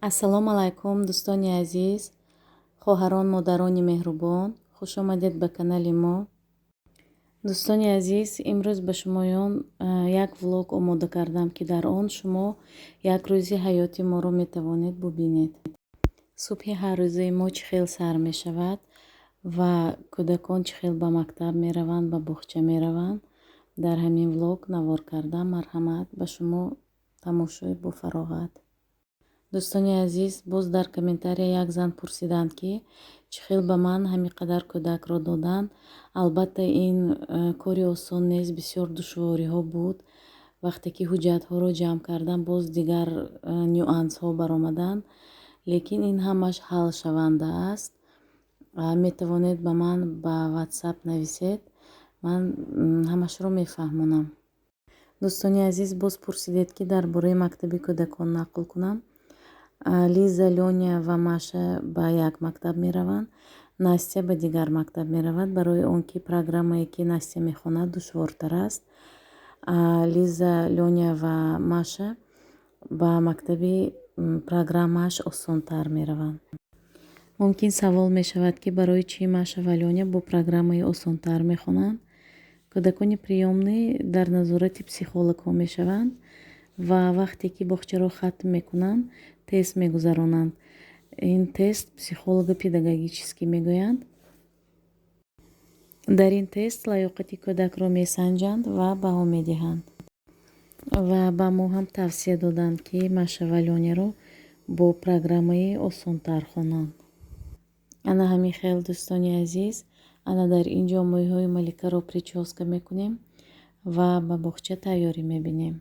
Ассалому алайкум, дӯстони азиз, хоҳарон, модарони меҳрубон, хуш омадед ба канали мо. Дӯстони азиз, имрӯз ба шумоён як влог омода кардам, ки дар он шумо як рӯзи ҳаёти моро метавонед бубинед. Субҳи ҳаррӯзаи мо чӣ хел сар мешавад ва кӯдакон чӣ хел ба мактаб мераванд, ба боғча мераванд. Дар ҳамин влог навор кардам. Марҳамат ба шумо, тамошои бо фароғат. дӯстони азиз, боз дар комментария як зан пурсиданд, ки чӣ хел ба ман ҳамин қадар кӯдакро доданд. Албатта ин кори осон нест, бисёр душвориҳо буд. Вақте ки ҳуҷҷатҳоро ҷамъ кардам, боз дигар нюансҳо баромаданд, лекин ин ҳамаш ҳал шаванда аст. Метавонед ба ман ба WhatsApp нависед, ман ҳамашро мефаҳмонам. дӯстони азиз, боз пурсидед, ки дар бораи мактаби кӯдакон нақл кунам. Лиза, Лёня ва Маша ба як мактаб мераванд, Настя ба дигар мактаб меравад, барои он ки программае ки Настя мехонад душвортар аст. Лиза, Лёня ва Маша ба мактаби программааш осонтар мераванд. мумкин савол мешавад, ки барои чӣ Маша ва Лёня бо программаи осонтар мехонанд. кӯдакони приёмнӣ дар назорати психологҳо мешаванд ва вақте ки боғчаро хатм мекунанд, тест мегузаронанд. Ин тест психолога педагогический мегӯянд. дар ин тест лаёқати кӯдакро месанҷанд ва баҳо медиҳанд. ва ба мо ҳам тавсия доданд, ки Маша ва Лёняро бо программаи осонтар хонанд. ана ҳамин хел, дӯстони азиз, ана дар ин ҷо моҳиҳои маликаро причёска мекунем ва ба боғча тайёрӣ мебинем.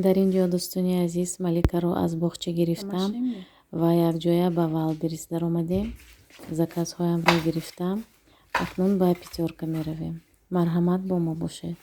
дар ин ҷо, дӯстони азиз, маликаро аз боғча гирифтам ва якҷоя ба Валберис даромадем. Заказҳоямро гирифтам. акнун ба пятёрка меравем. Марҳамат бо мо бошед.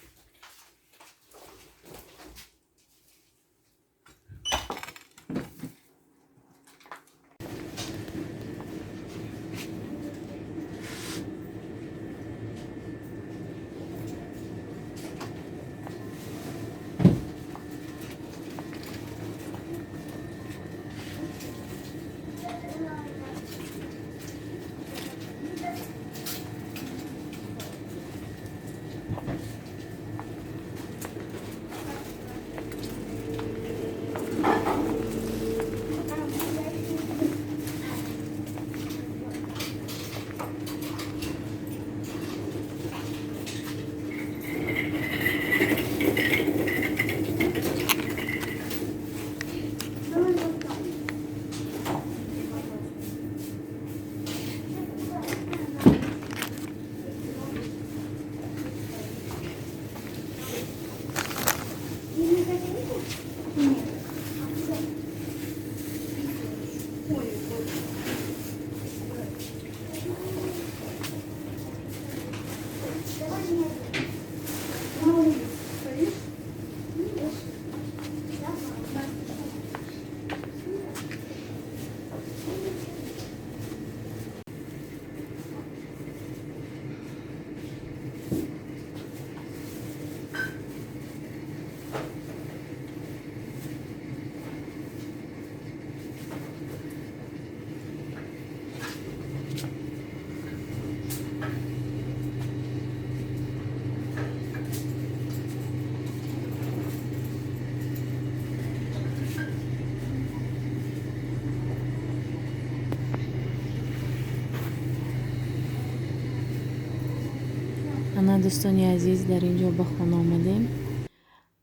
ана дӯстони азиз, дар ин ҷо ба хона омадем.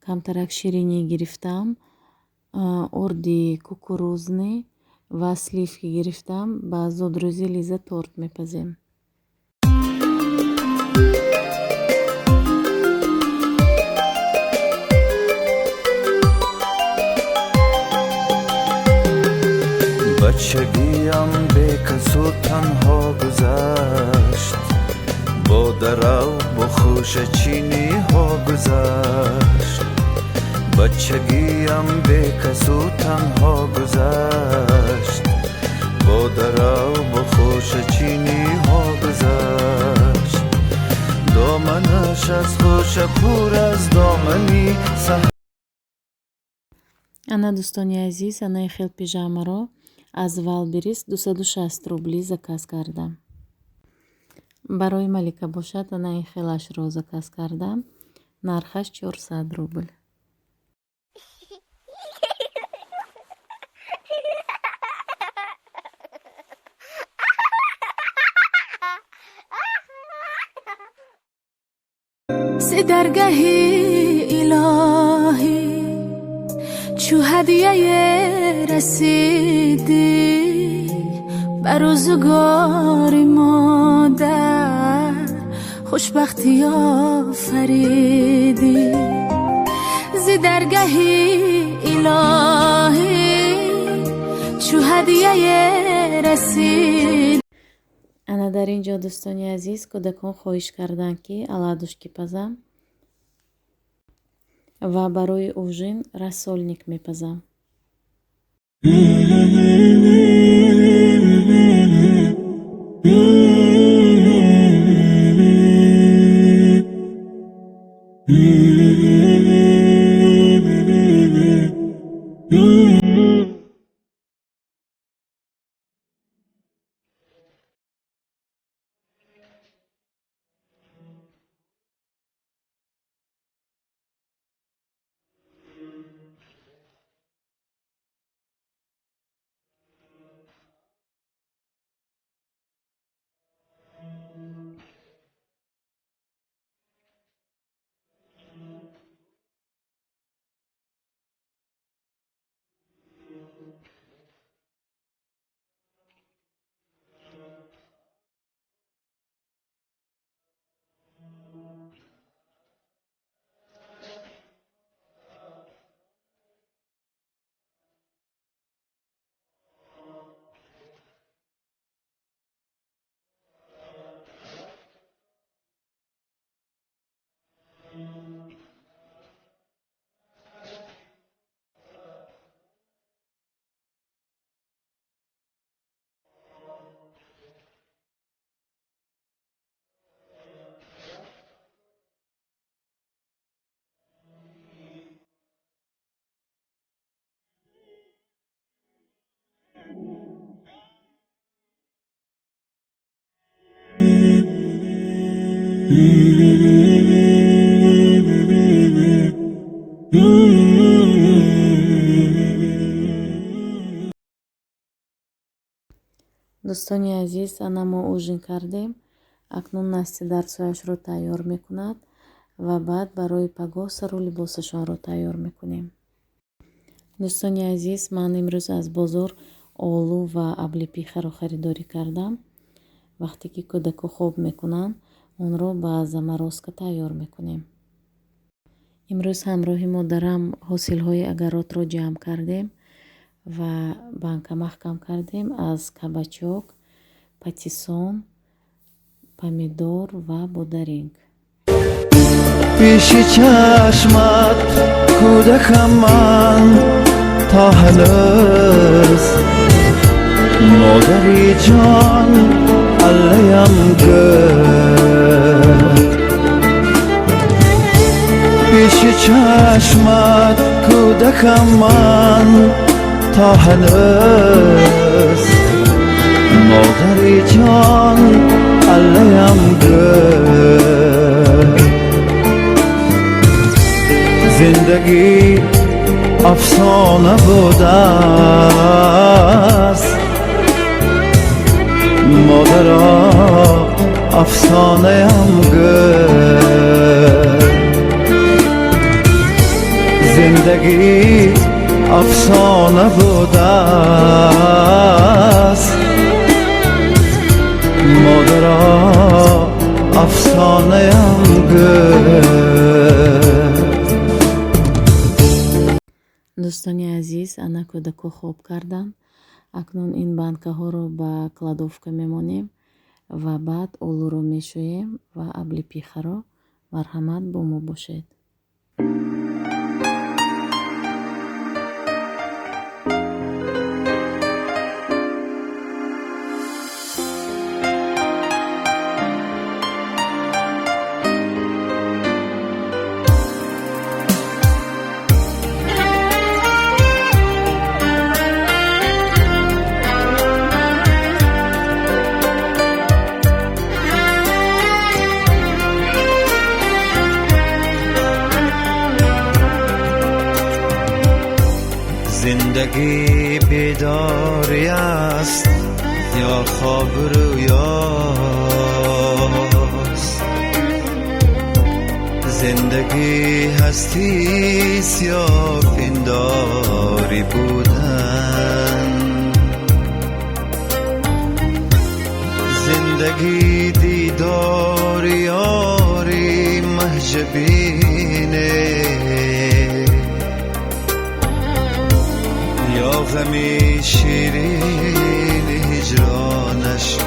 Камтарак ширинӣ гирифтам, урди кукурузни ва сливки гирифтам. Ба зудрӯзӣ лиза торт мепазем. بچگیم بی‌کسو تنها گذشت، با درو با خوش چینی ها گذشت. بچگیم بی‌کسو تنها گذشت، با درو با خوش چینی ها گذشت. دامنش از خوش پر از دامنی ана дӯстони азиз, анаи хел пижамаро аз Валберис 260 рубли заказ кардам. барои Малика бошад, анаи хелашро заказ кардам. Нархаш 400 рубл. ز درگاهی الهی چو هدیه رسیدی، بر روزگار مادر خوشبختی آفریدی. ز درگاهی الهی چو هدیه رسیدی. ана дар ин ҷо дӯстони азиз, кӯдакон хоҳиш карданд ки оладушки пазам ва барои ужин рассольник мепазам. дӯстони азиз, ана мо ужин кардем. Акнун насти дарсояшро тайёр мекунад ва баъд барои пагоҳ сару либосашонро тайёр мекунем. дӯстони азиз, ман имрӯз аз бозор олу ва аблипихаро харидорӣ кардам. вақте ки кӯдако хоб мекунанд, онро ба заморозка тайёр мекунем. имрӯз ҳамроҳи модарам ҳосилҳои агаротро ҷамъ кардем ва банка маҳкам кардем аз кабачок, патиссон, помидор ва бодаринг. پیشی چشمت کودکم من تا هنوز مادری جان علیم گرد. پیشی چشمت کودکم من تا هنوز مادری جان علیم گرد. زندگی افسانه بوده است، مادرها افسانه‌ام گفت زندگی افسانه بوده است مادرها افسانه‌ام گفت. дӯстони азиз, ана кӯдако хоб карданд. акнун ин банкаҳоро ба кладовка мемонем ва баъд олуро мешӯем ва абли пихаро. марҳамат бо мо бошед. زندگی بیداری است یا خواب رویاست زندگی هستیست یا پنداری بودن زندگی دیدار یاری محجبینه یا غمی شیرین هجرانش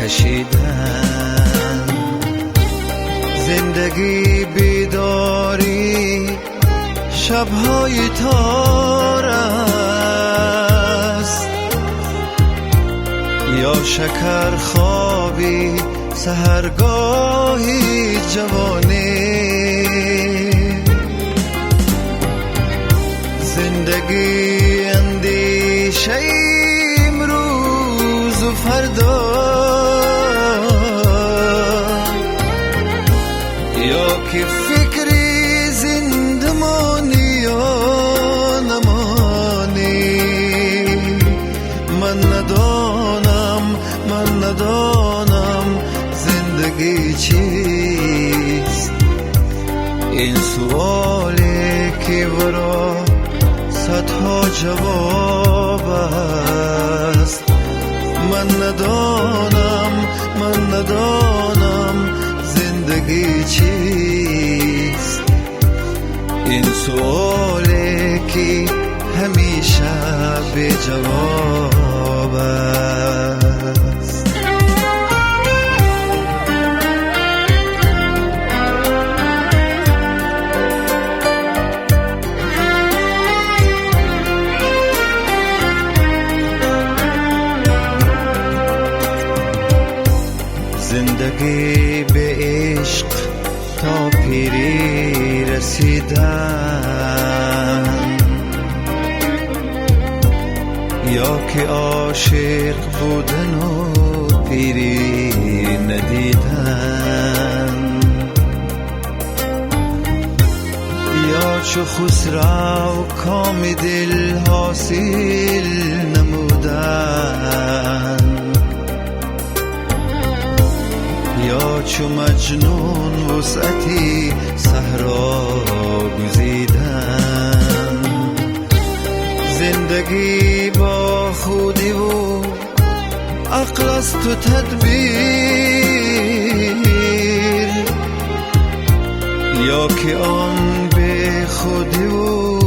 کشیدن زندگی بیداری شبهای تار است یا شکر خوابی سحرگاهی جوانی زندگی اندیشه امروز و فردا یا که فکری زندمانی یا نمانی من ندانم زندگی چیست این سوالی که برا صدها جواب است من ندانم زندگی چیست این سوالی که همیشه بی جواب است زندگی به عشق تا پیری رسیدن یا که عاشق بودن و پیری ندیدن یا چو خسرو کام دل حاصل نمودن یا چو مجنون وسعتی صحرا گزیدن زندگی با خودی و عقل است و تدبیر یا که آن به خودی و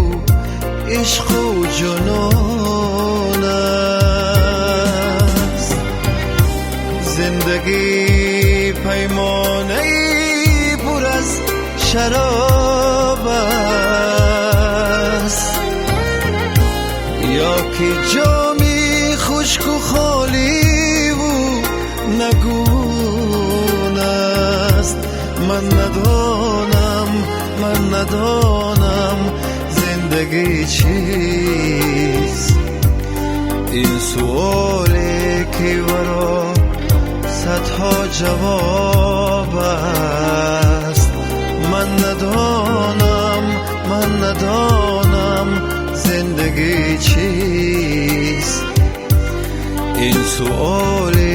عشق و جنون است زندگی پیمانه پر از شراب است یا که جامی خشک و خالی و نگون است من ندانم زندگی چیست این سوالی که ورا صدها جواب است من ندانم زندگی چیست این سوالی